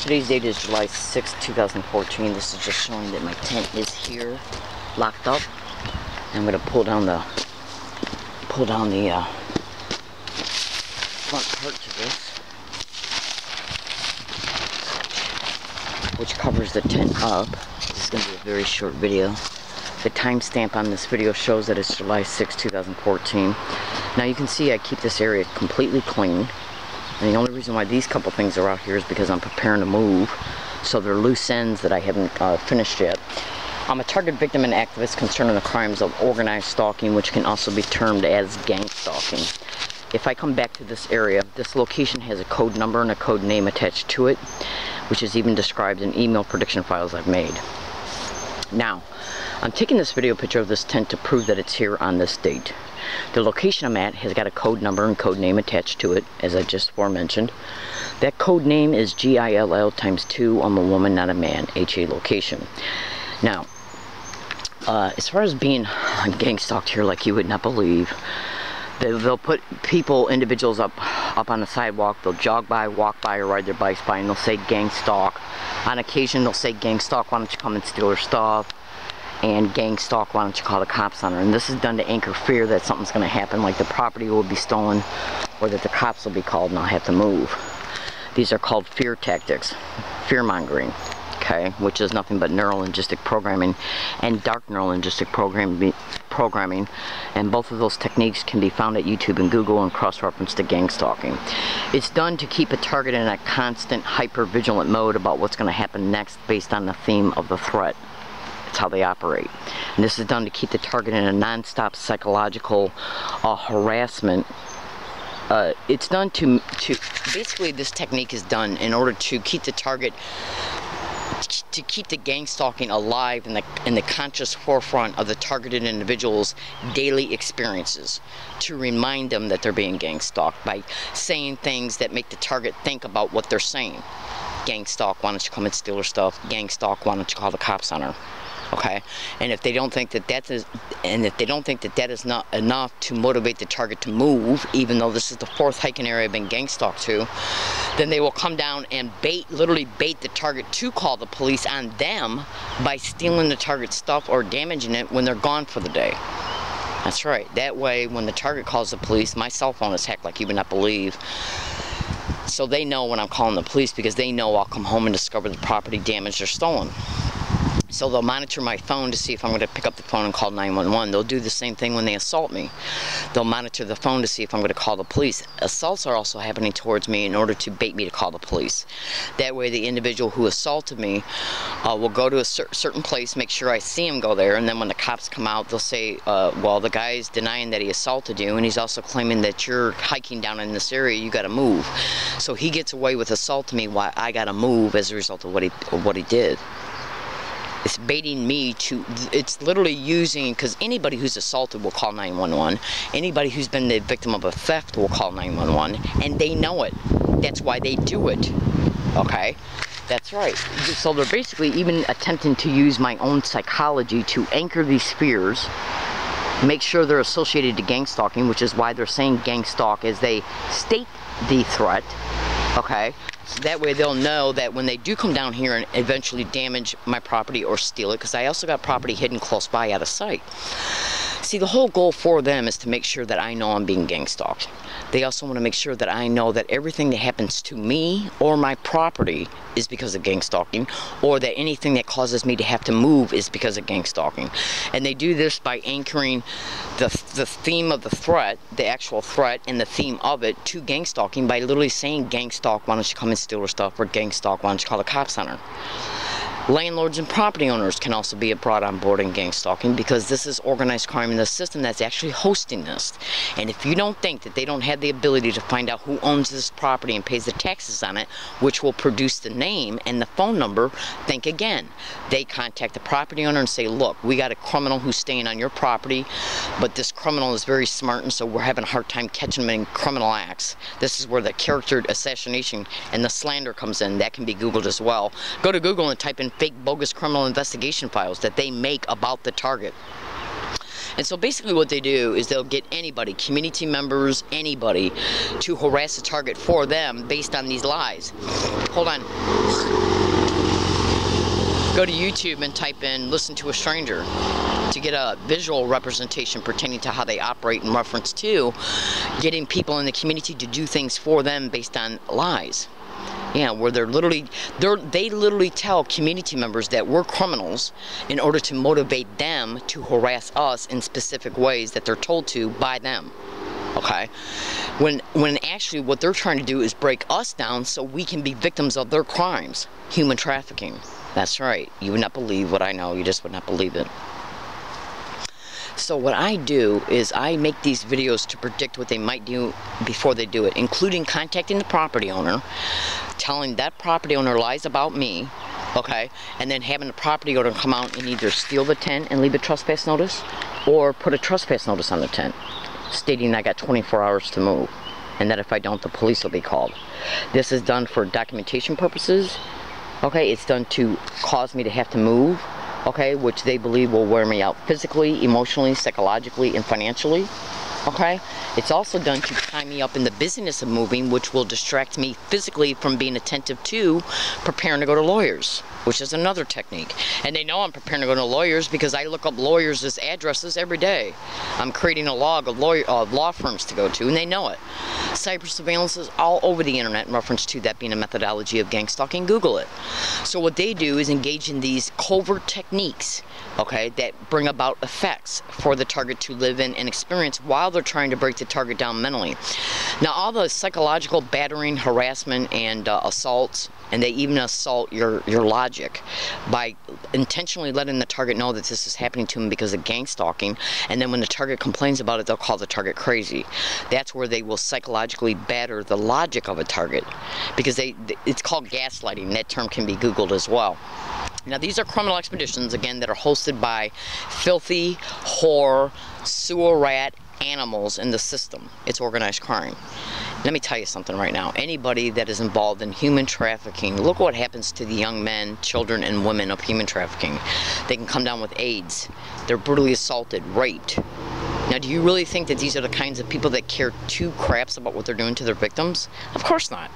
Today's date is July 6, 2014. This is just showing that my tent is here, locked up. I'm gonna pull down the front part to this, which covers the tent up. This is gonna be a very short video. The timestamp on this video shows that it's July 6, 2014. Now you can see I keep this area completely clean. And the only reason why these couple things are out here is because I'm preparing to move. So they're loose ends that I haven't finished yet. I'm a target victim and activist concerned in the crimes of organized stalking, which can also be termed as gang stalking. If I come back to this area, this location has a code number and a code name attached to it, which is even described in email prediction files I've made. Now, I'm taking this video picture of this tent to prove that it's here on this date. The location I'm at has got a code number and code name attached to it, as I just aforementioned. That code name is GILL times 2. I'm a woman, not a man. HA location. Now, as far as being gang stalked here like you would not believe, they'll put individuals up on the sidewalk. They'll jog by, walk by, or ride their bikes by, and they'll say gang stalk. On occasion, they'll say gang stalk, why don't you come and steal her stuff? And gang stalk, why don't you call the cops on her? And this is done to anchor fear that something's going to happen, like the property will be stolen, or that the cops will be called and I'll have to move. These are called fear tactics, fear-mongering, okay, which is nothing but neuro-linguistic programming and dark neuro-linguistic programming, and both of those techniques can be found at YouTube and Google and cross-reference to gang stalking. It's done to keep a target in a constant hyper-vigilant mode about what's going to happen next based on the theme of the threat. That's how they operate. And this is done to keep the target in a non-stop psychological harassment. It's done to basically, this technique is done in order to keep the target, to keep the gang stalking alive in the conscious forefront of the targeted individual's daily experiences, to remind them that they're being gang stalked by saying things that make the target think about what they're saying. Gang stalk, why don't you come and steal her stuff? Gang stalk, why don't you call the cops on her? Okay, and if they don't think that that is not enough to motivate the target to move, even though this is the 4th hiking area I've been gang stalked to, then they will come down and literally bait the target to call the police on them by stealing the target's stuff or damaging it when they're gone for the day. That's right. That way, when the target calls the police, my cell phone is hacked like you would not believe. So they know when I'm calling the police, because they know I'll come home and discover the property damaged or stolen. So they'll monitor my phone to see if I'm going to pick up the phone and call 911. They'll do the same thing when they assault me. They'll monitor the phone to see if I'm going to call the police. Assaults are also happening towards me in order to bait me to call the police. That way the individual who assaulted me will go to a certain place, make sure I see him go there, and then when the cops come out, they'll say, well, the guy's denying that he assaulted you, and he's also claiming that you're hiking down in this area, you got to move. So he gets away with assaulting me while I got to move as a result of what he did. It's baiting me to, it's literally using, because anybody who's assaulted will call 911. Anybody who's been the victim of a theft will call 911, and they know it. That's why they do it, okay? That's right. So they're basically even attempting to use my own psychology to anchor these fears, make sure they're associated to gang stalking, which is why they're saying gang stalk as they state the threat, okay? So that way they'll know that when they do come down here and eventually damage my property or steal it, because I also got property hidden close by out of sight. See, the whole goal for them is to make sure that I know I'm being gang stalked. They also want to make sure that I know that everything that happens to me or my property is because of gang stalking, or that anything that causes me to have to move is because of gang stalking. And they do this by anchoring the theme of the threat, the actual threat, and the theme of it to gang stalking by literally saying gang stalk, why don't you come and steal her stuff, or gang stalk, why don't you call the cops on her. Landlords and property owners can also be brought on board in gang stalking, because this is organized crime in the system that's actually hosting this. And if you don't think that they don't have the ability to find out who owns this property and pays the taxes on it, which will produce the name and the phone number, think again. They contact the property owner and say, look, we got a criminal who's staying on your property, but this criminal is very smart, and so we're having a hard time catching him in criminal acts. This is where the character assassination and the slander comes in. That can be Googled as well. Go to Google and type in fake bogus criminal investigation files that they make about the target. And so basically what they do is they'll get anybody, community members, anybody, to harass the target for them based on these lies. Hold on. Go to YouTube and type in "listen to a stranger" to get a visual representation pertaining to how they operate in reference to getting people in the community to do things for them based on lies. Yeah, where they literally tell community members that we're criminals in order to motivate them to harass us in specific ways that they're told to by them. Okay? When actually what they're trying to do is break us down so we can be victims of their crimes. Human trafficking. That's right. You would not believe what I know. You just would not believe it. So what I do is I make these videos to predict what they might do before they do it, including contacting the property owner, telling that property owner lies about me, okay, and then having the property owner come out and either steal the tent and leave a trespass notice or put a trespass notice on the tent stating I got 24 hours to move, and that if I don't, the police will be called. This is done for documentation purposes. Okay, it's done to cause me to have to move, okay, which they believe will wear me out physically, emotionally, psychologically, and financially, okay? It's also done to tie me up in the business of moving, which will distract me physically from being attentive to preparing to go to lawyers, which is another technique. And they know I'm preparing to go to lawyers because I look up lawyers' addresses every day. I'm creating a log of law firms to go to, and they know it. Cyber surveillance is all over the internet in reference to that being a methodology of gang stalking. Google it. So what they do is engage in these covert techniques, okay, that bring about effects for the target to live in and experience while they're trying to break the target down mentally. Now, all the psychological battering, harassment, and assaults, and they even assault your logic by intentionally letting the target know that this is happening to them because of gang stalking, and then when the target complains about it, they'll call the target crazy. That's where they will psychologically batter the logic of a target, because it's called gaslighting. That term can be Googled as well. Now, these are criminal expeditions, again, that are hosted by filthy, whore, sewer rat animals in the system. It's organized crime. Let me tell you something right now. Anybody that is involved in human trafficking, look what happens to the young men, children, and women of human trafficking. They can come down with AIDS. They're brutally assaulted, raped. Now, do you really think that these are the kinds of people that care two craps about what they're doing to their victims? Of course not.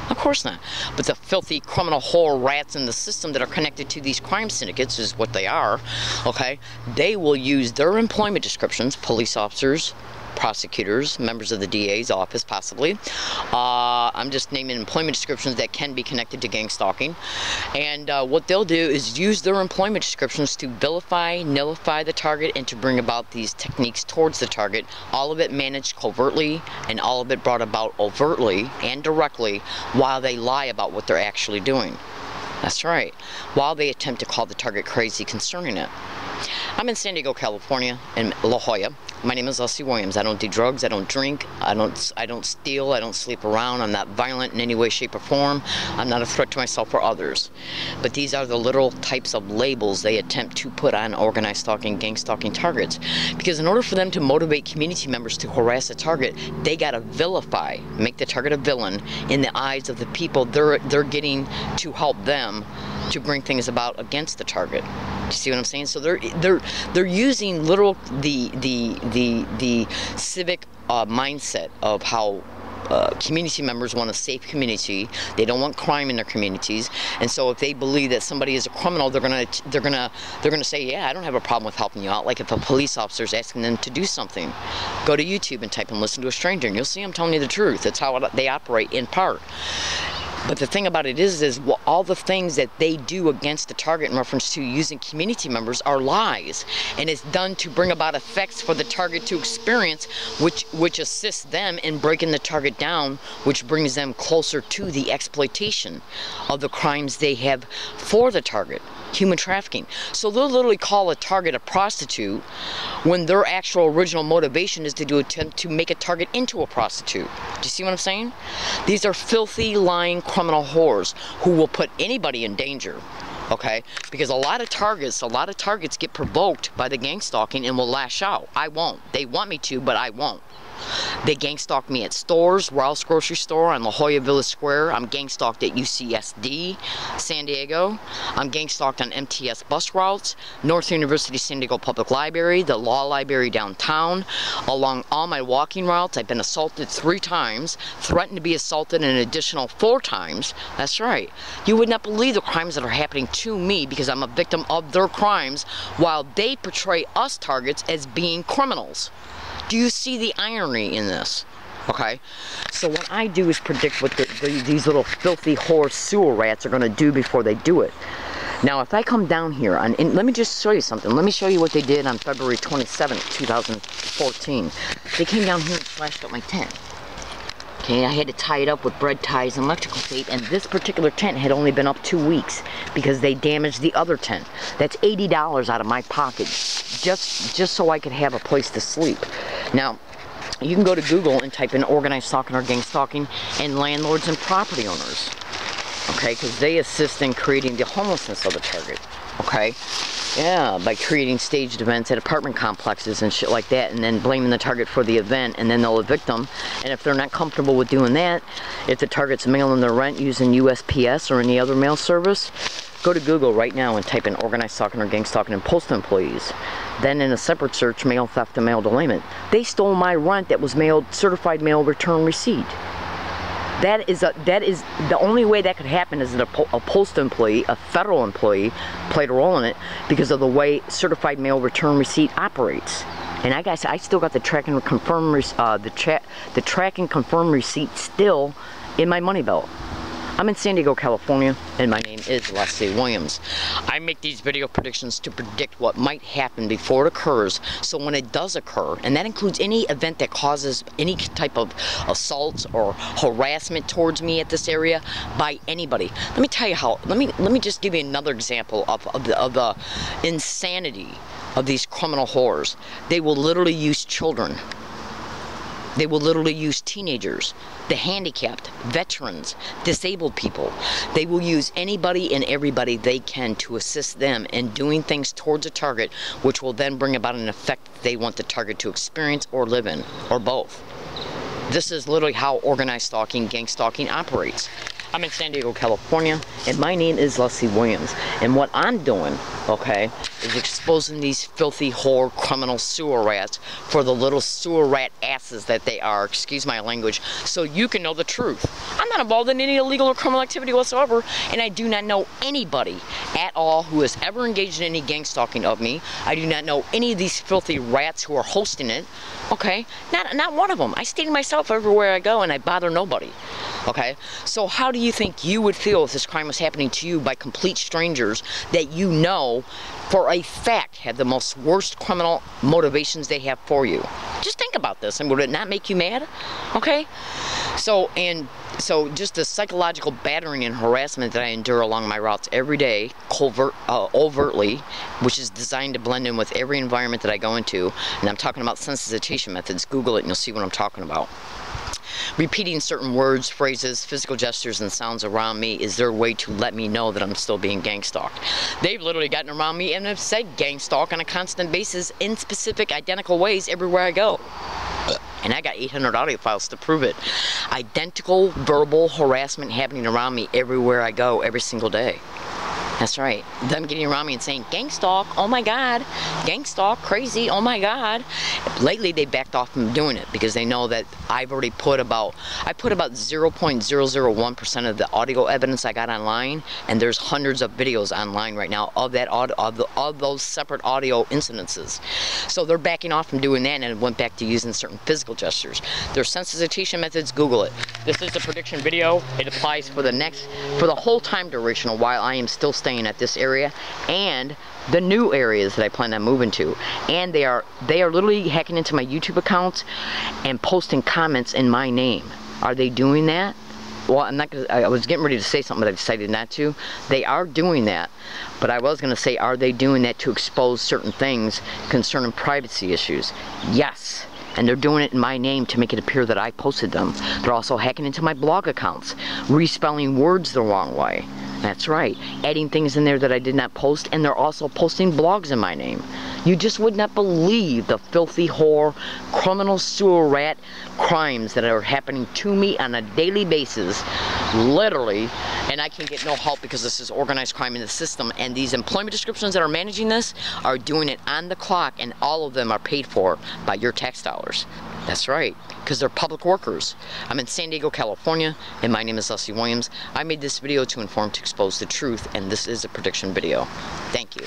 Of course not. But the filthy criminal whore rats in the system that are connected to these crime syndicates is what they are, okay? They will use their employment descriptions, police officers, prosecutors, members of the DA's office, possibly. I'm just naming employment descriptions that can be connected to gang stalking. And what they'll do is use their employment descriptions to vilify, nullify the target, and to bring about these techniques towards the target. All of it managed covertly, and all of it brought about overtly and directly while they lie about what they're actually doing. That's right. While they attempt to call the target crazy concerning it. I'm in San Diego, California, in La Jolla. My name is Leslie Williams. I don't do drugs. I don't drink. I don't steal. I don't sleep around. I'm not violent in any way, shape, or form. I'm not a threat to myself or others. But these are the literal types of labels they attempt to put on organized stalking, gang stalking targets. Because in order for them to motivate community members to harass a target, they gotta vilify, make the target a villain in the eyes of the people they're getting to help them to bring things about against the target. You see what I'm saying? So they're using literal the civic mindset of how community members want a safe community. They don't want crime in their communities, and so if they believe that somebody is a criminal, they're gonna say, yeah, I don't have a problem with helping you out. Like if a police officer is asking them to do something, go to YouTube and type in "listen to a stranger," and you'll see I'm telling you the truth. That's how they operate in part. But the thing about it is all the things that they do against the target in reference to using community members are lies, and it's done to bring about effects for the target to experience, which assists them in breaking the target down, which brings them closer to the exploitation of the crimes they have for the target. Human trafficking. So they'll literally call a target a prostitute when their actual original motivation is to attempt to make a target into a prostitute. Do you see what I'm saying? These are filthy, lying criminal whores who will put anybody in danger. Okay? Because a lot of targets get provoked by the gang stalking and will lash out. I won't. They want me to, but I won't. They gang stalked me at stores, Rouse Grocery Store on La Jolla Village Square. I'm gang stalked at UCSD, San Diego. I'm gang stalked on MTS bus routes, North University San Diego Public Library, the Law Library downtown, along all my walking routes. I've been assaulted 3 times, threatened to be assaulted an additional 4 times. That's right. You would not believe the crimes that are happening to me because I'm a victim of their crimes, while they portray us targets as being criminals. Do you see the irony in this? Okay, so what I do is predict what these little filthy whore sewer rats are going to do before they do it. Now, if I come down here, and let me just show you something. Let me show you what they did on February 27th, 2014. They came down here and slashed up my tent. Okay, I had to tie it up with bread ties and electrical tape, and this particular tent had only been up 2 weeks because they damaged the other tent. That's $80 out of my pocket, just so I could have a place to sleep. Now, you can go to Google and type in organized stalking or gang stalking and landlords and property owners. Okay, because they assist in creating the homelessness of the target. Okay, yeah, by creating staged events at apartment complexes and shit like that, and then blaming the target for the event, and then they'll evict them. And if they're not comfortable with doing that, if the target's mailing their rent using USPS or any other mail service, go to Google right now and type in organized stalking or gang stalking and postal employees. Then in a separate search, mail theft and mail delayment. They stole my rent that was mailed certified mail return receipt. That is the only way that could happen is that a postal employee, a federal employee, played a role in it because of the way certified mail return receipt operates. And I still got the track and confirm the track and confirm receipt still in my money belt. I'm in San Diego, California, and my name is Leslie Williams. I make these video predictions to predict what might happen before it occurs, so when it does occur, and that includes any event that causes any type of assaults or harassment towards me at this area by anybody. Let me tell you how, let me just give you another example of the insanity of these criminal whores. They will literally use children. They will literally use teenagers, the handicapped, veterans, disabled people. They will use anybody and everybody they can to assist them in doing things towards a target, which will then bring about an effect they want the target to experience or live in, or both. This is literally how organized stalking, gang stalking operates. I'm in San Diego, California, and my name is Leslie Williams. And what I'm doing, okay, is exposing these filthy whore criminal sewer rats for the little sewer rat asses that they are, excuse my language, so you can know the truth. I'm not involved in any illegal or criminal activity whatsoever, and I do not know anybody at all who has ever engaged in any gang stalking of me. I do not know any of these filthy rats who are hosting it, okay? Not one of them. I stay to myself everywhere I go, and I bother nobody. Okay, so how do you think you would feel if this crime was happening to you by complete strangers that you know for a fact have the most worst criminal motivations they have for you? Just think about this, and would it not make you mad? Okay, so just the psychological battering and harassment that I endure along my routes every day, overtly, which is designed to blend in with every environment that I go into, and I'm talking about sensitization methods. Google it and you'll see what I'm talking about. Repeating certain words, phrases, physical gestures, and sounds around me is their way to let me know that I'm still being gang stalked. They've literally gotten around me and have said gang stalk on a constant basis in specific, identical ways everywhere I go. And I got 800 audio files to prove it. Identical verbal harassment happening around me everywhere I go, every single day. That's right. Them getting around me and saying, gang stalk, oh my God, gang stalk, crazy, oh my God. Lately, they backed off from doing it because they know that I've already put about 0.001% of the audio evidence I got online, and there's hundreds of videos online right now of that of those separate audio incidences. So they're backing off from doing that and went back to using certain physical gestures. Their sensitization methods, Google it. This is a prediction video. It applies for the whole time duration while I am still staying at this area and the new areas that I plan on moving to. And they are literally hacking into my YouTube accounts and posting comments in my name. Are they doing that? Well, I was getting ready to say something, but I decided not to. They are doing that, but I was going to say, are they doing that to expose certain things concerning privacy issues? Yes. And they're doing it in my name to make it appear that I posted them. They're also hacking into my blog accounts, respelling words the wrong way. That's right, adding things in there that I did not post, and they're also posting blogs in my name. You just would not believe the filthy whore, criminal sewer rat crimes that are happening to me on a daily basis, literally, and I can get no help because this is organized crime in the system, and these employment descriptions that are managing this are doing it on the clock, and all of them are paid for by your tax dollars. That's right, because they're public workers. I'm in San Diego, California, and my name is Leslie Williams. I made this video to inform, to expose the truth, and this is a prediction video. Thank you.